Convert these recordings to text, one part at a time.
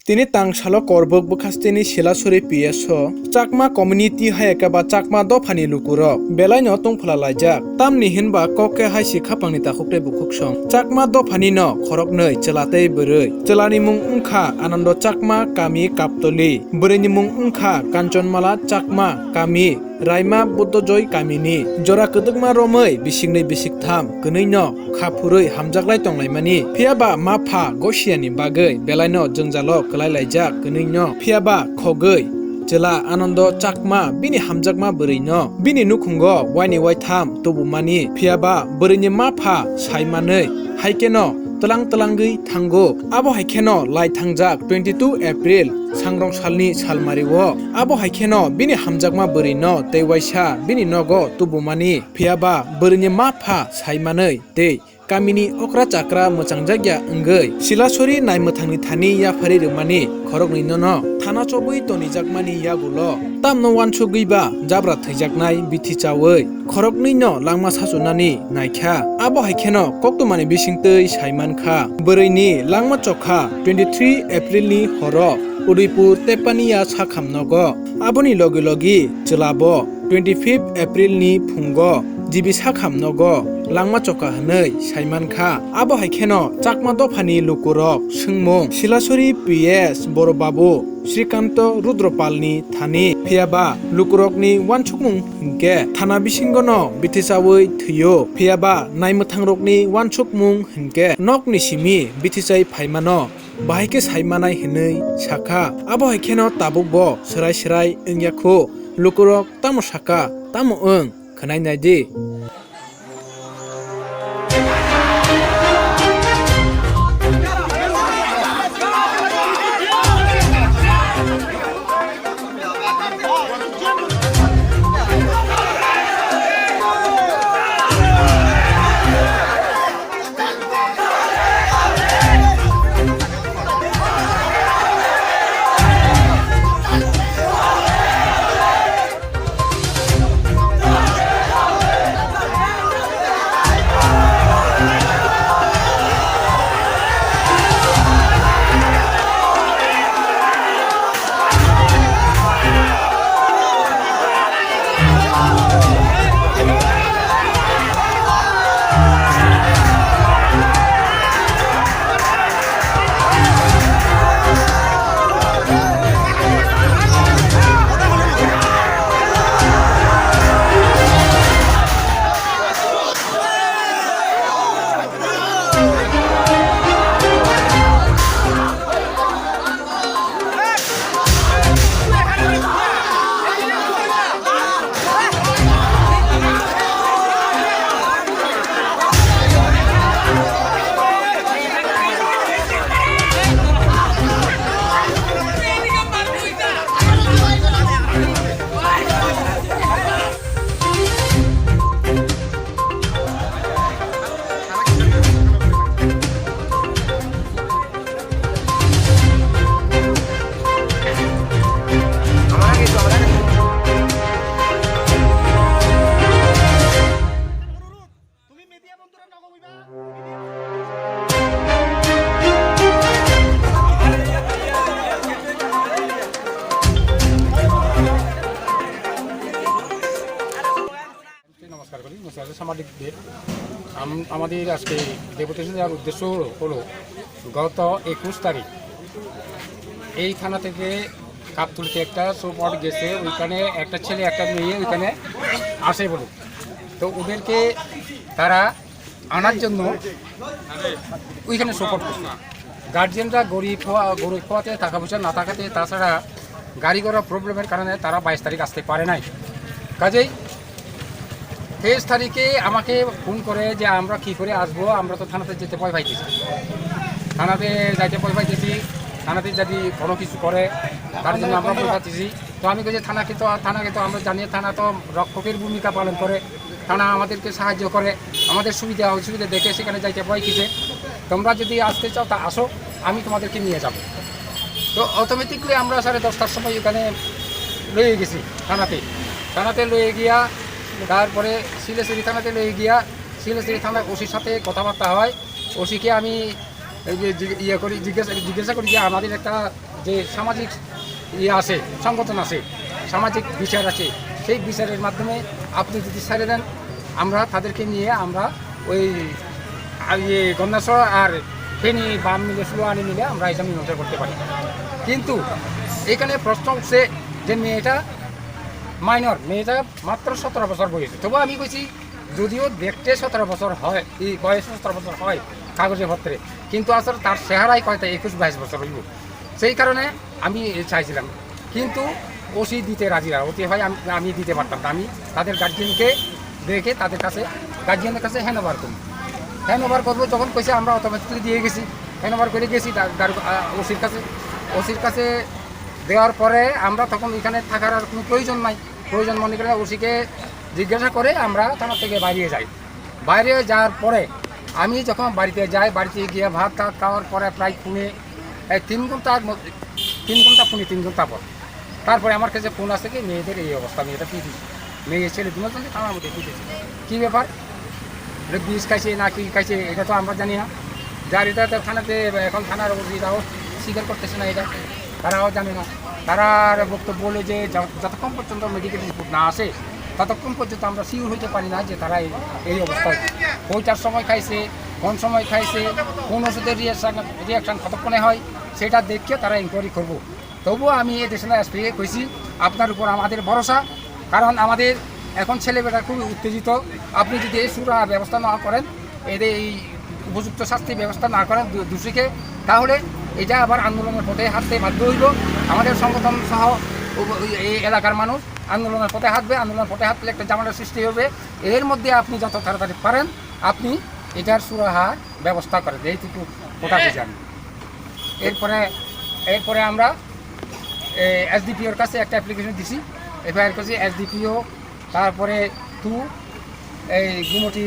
Tini tangsalo korbok bukas tini silasuri PSO Chakma community hai ekaba Chakma dofani lukuro belai no tongphla laijak tamni hinba koke hai sikha pangni takukte bukuk song Chakma dofani no khorok nei chelatei bwrui chelani mung ungkha Anando Chakma kami kaptoli bwruni mung ungkha Kanchanmala Chakma kami Raima Buddhajoy kamini jora kedukma romoi bisingnei bisiktham kwnui no khapurui hamjaklai tonglaimani phiaba mapha gosiani bagui belai no jongjalo klai laijak kwnui no phiaba khogui Jela Anando Chakma bini hamjakma bwrui no bini nukhungo waini waitham tubumani phiaba bwruni mapha saimanei haikeno telang-telangui thango abo haikeno lai thangjak 22 April sangrong salni salmariwo abo haikeno bini hamjakma bwrui no tei waisa bini nogo tubumani phiaba bwruni mapha saimanei tei kamini okra chakra mochangjakya ongoi silasori naimwthangni thani yafari rwmani khorokni no thana chobui tonijakmani yagulo tamno wansugeiba jabra thaijaknai bithi chawi khorokni no langma sasunani naikha abo haikeno koktumani bisingtei saimankha bwruni langma chokha 23 April ni horo Udaipur Tepaniya sakhamnogo aboni logi logi chelabo 25 April ni phungo jibi sakhamnogo langma choka hanei saimankha abo haikeno Chakma dofani lukurok sungmung silasori PS Borobabu Srikanto Rudropalni thani phiaba lukurokni wansukmung hinke thana bisingono bithisawi thuyo phiaba naimwthangrokni wansukmung hinke nokni simi bithisai phaimano bahaike saimanai hinui sakha abo haikeno tabukbo serai serai ongyakhu lukurok tamo saka tamo ong khnai naidi সামাজিক দিক আমাদের আজকে deputation দেওয়ার উদ্দেশ্য হলো গত 21 তারিখ এই থানা থেকে কাপতুলিতে একটা সোপট গেছে ওইখানে একটা ছেলে একটা মেয়ে ওইখানে আসে বলে তো ওদেরকে তারা আনার জন্য ওইখানে সোপট করছে গার্জিয়ানরা গরিব হওয়াতে টাকা পয়সা না থাকাতে তাছাড়া গাড়ি ঘোড়া প্রবলেমের কারণে তারা 22 তারিখ আসতে পারে নাই কাজেই 23 তারিখে আমাকে ফোন করে যে আমরা কী করে আসবো আমরা তো থানাতে যেতে ভয় পাইতেছি থানাতে যাইতে ভয় পাইতেছি থানাতে যদি কোনো কিছু করে তার জন্য আমরা ভয় পাইতেছি তো আমি বলছি থানাকে তো আমরা জানি থানা তো রক্ষকের ভূমিকা পালন করে থানা আমাদেরকে সাহায্য করে আমাদের সুবিধা অসুবিধা দেখে সেখানে যাইতে ভয় কিছে তোমরা যদি আসতে চাও তা আসো আমি তোমাদেরকে নিয়ে যাব তো অটোমেটিকলি আমরা 10:30টার সময় ওখানে লয়ে গেছি থানাতে লয়ে গিয়া তারপরে সিলেসরি থানাতে লয়ে গিয়া সিলেসরি থানায় ওসির সাথে কথাবার্তা হয় ওসিকে আমি জিজ্ঞাসা করি যে আমাদের একটা যে সামাজিক আছে, সংগঠন আছে, সামাজিক বিচার আছে, সেই বিচারের মাধ্যমে আপনি যদি ছেড়ে দেন, আমরা তাদেরকে নিয়ে আমরা ওই গন্ধাসর আর ফেনী বাম মিলে সুলোয়ানি মিলে আমরা এটা মীমাংসা করতে পারি। কিন্তু এখানে প্রশ্ন উঠছে যে মেয়েটা মাইনর, মেয়েটা মাত্র 17 বছর বয়সে। তবু আমি কইছি যদিও দেখতে 17 বছর হয়, এই বয়স 17 বছর হয় কাগজে পত্রে, কিন্তু আসলে তার চেহারাই কয়টা 21-22 বছর হইব। সেই কারণে আমি চাইছিলাম, কিন্তু ওসি দিতে রাজি না। ওটি হয় আমি দিতে পারতাম না। আমি তাদের গার্জিয়ানকে দেখে তাদের কাছে গার্জিয়ানের কাছে হ্যান্ডওভার করব। হ্যান্ডওভার করবো যখন কইছে আমরা অটোমেটিকলি দিয়ে গেছি, হ্যান্ডওভার করে গেছি ওসির কাছে। ওসির কাছে দেওয়ার পরে আমরা তখন এখানে থাকার আর কোনো প্রয়োজন নাই। প্রয়োজন মনে করে ওসিকে জিজ্ঞাসা করে আমরা থানা থেকে বাইরে যাই। বাইরে যাওয়ার পরে আমি যখন বাড়িতে যাই, বাড়িতে গিয়ে ভাত টাত খাওয়ার পরে প্রায় ফোনে 3 ঘন্টা ফোনে 3 ঘন্টা পর তারপরে আমার কাছে ফোন আসে কি মেয়েদের এই অবস্থা, মেয়েটা পিটি, মেয়ে ছেলে দুজন থানার মধ্যে পিটেছে। কী ব্যাপার, বিষ খাইছে না কি খাইছে এটা তো আমরা জানি না। যার এটা তো থানাতে এখন থানার ওসিরাও স্বীকার করতেছে না, এটা তারাও জানে না। তারা বক্তব্য বলে যে যতক্ষণ পর্যন্ত মেডিকেল রিপোর্ট না আসে ততক্ষণ পর্যন্ত আমরা সিওর হইতে পারি না যে তারা এই অবস্থায় কয়টার সময় খাইছে, কোন সময় খাইছে, কোন ওষুধের রিয়াকশান কতক্ষণে হয় সেটা দেখে তারা ইনকোয়ারি করবো। তবুও আমি এডিশনাল এসপিকে কইছি আপনার উপর আমাদের ভরসা, কারণ আমাদের এখন ছেলেমেয়েরা খুবই উত্তেজিত। আপনি যদি এই সুরা ব্যবস্থা না করেন, এদের এই উপযুক্ত শাস্তি ব্যবস্থা না করেন দোষীকে, তাহলে এটা আবার আন্দোলনের পথে হাঁটতে বাধ্য হইব। আমাদের সংগঠন সহ এই এলাকার মানুষ আন্দোলনের পথে হাঁটবে। আন্দোলনের পথে হাঁটলে একটা ঝামেলার সৃষ্টি হবে। এর মধ্যে আপনি যত তাড়াতাড়ি পারেন আপনি এটার সুরাহা ব্যবস্থা করেন, এইটুকু ওটা বুঝান। এরপরে আমরা এসডিপিওর কাছে একটা অ্যাপ্লিকেশন দিছি, এফআইআর করছি। এসডিপিও, তারপরে এই গুমটি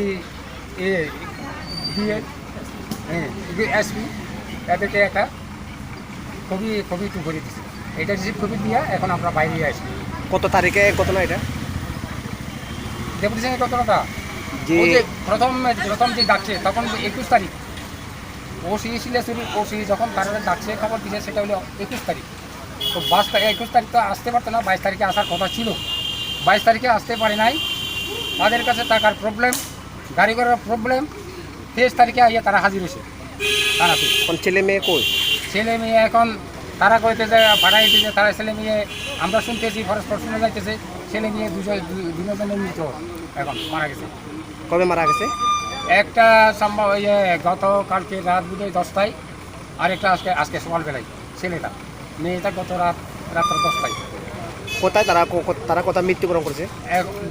এসপি, এদেরকে একটা কবি টু করে দিছি। এটা রিসিভ কপি দিয়া এখন আমরা বাইরে আসি। কত তারিখে ঘটনা এটা? ডেপুটি সিং ঘটনাটা প্রথম যে ডাকছে তখন 21 তারিখ ওসি শিলেশ্বরী ওসি যখন তারা ডাকছে খবর দিচ্ছে সেটা হলো 21 তারিখ। তো 21 তারিখ তো আসতে পারতো না, 22 তারিখে আসার কথা ছিল। 22 তারিখে আসতে পারে নাই, তাদের কাছে টাকার প্রবলেম, গাড়ি ঘোড়ার প্রবলেম। 23 তারিখে আইয়া তারা হাজির হয়েছে থানাতে। কোন ছেলে মেয়ে কই? ছেলে মেয়ে এখন তারা কইতেছে ভাড়া দিতেছে, তারা ছেলে মেয়ে আমরা শুনতেছি পরস্পর শুনে যাইতেছে ছেলে মেয়ে দুজনের মৃত এখন মারা গেছে। কবে মারা গেছে? একটা সম্ভব গতকালকে রাত 10টায়, আর একটা আজকে সকালবেলায় ছেলেটা, মেয়েটা গত রাত্র 10টায়। কোথায় তারা কোথায় মৃত্যুবরণ করেছে?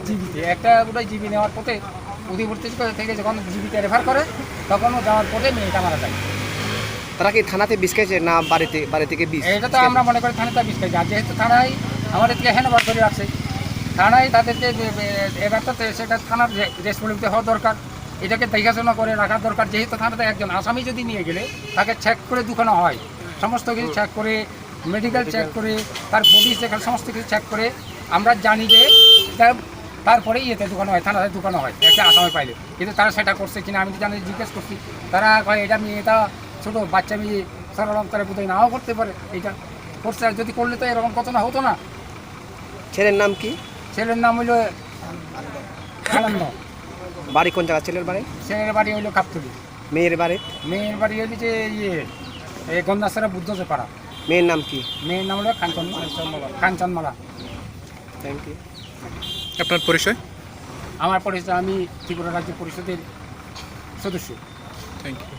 জিবিতে একটা বোধহয় জিবি নেওয়ার পথে উদয়পুর থেকে যখন জিবিতে রেফার করে তখনও যাওয়ার পথে মেয়েটা মারা যায়। তারা কি থানাতে বিষ খাইছে না বাড়ি থেকে বিষ? এটা তো আমরা মনে করি থানাতে বিষ খাইছে। আর যেহেতু থানায় আমাদেরকে হ্যান্ডওভার করে রাখছে, থানায় তাদেরকে এবার তো সেটা থানার রেসপন্সিবিলিটি হওয়া দরকার, এটাকে দেখাশোনা করে রাখার দরকার। যেহেতু থানাতে একজন আসামি যদি নিয়ে গেলে তাকে চেক করে ঢুকানো হয়, সমস্ত কিছু চেক করে, মেডিকেল চেক করে, তার বডি চেক, সমস্ত কিছু চেক করে আমরা জানি যে তারপরে ঢুকানো হয়, থানাতে ঢুকানো হয় একটা আসামি পাইলে। কিন্তু তারা সেটা করছে কিনা আমি তো জানি, জিজ্ঞেস করছি। তারা কয় এটা মেয়েটা ছোটো বাচ্চা মেয়ে, সরলঙ্কারে বোধহয় নাও করতে পারে, এটা করছে। আর যদি করলে তো এরকম ঘটনা হতো না। ছেলের নাম কি? ছেলের নাম হইল আনন্দ। বাড়ি কোন জায়গা ছেলের বাড়ি? ছেলের বাড়ি হইল কাপতুলি। মেয়ের বাড়ি? মেয়ের বাড়ি হইল যে গন্ধাসরা বুদ্ধ পাড়া। মেয়ের নাম কি? মেয়ের নাম হলো কাঞ্চনমালা। Thank you. আপনার পরিচয়? আমার পরিচয়, আমি ত্রিপুরা রাজ্য পরিষদের সদস্য। Thank you.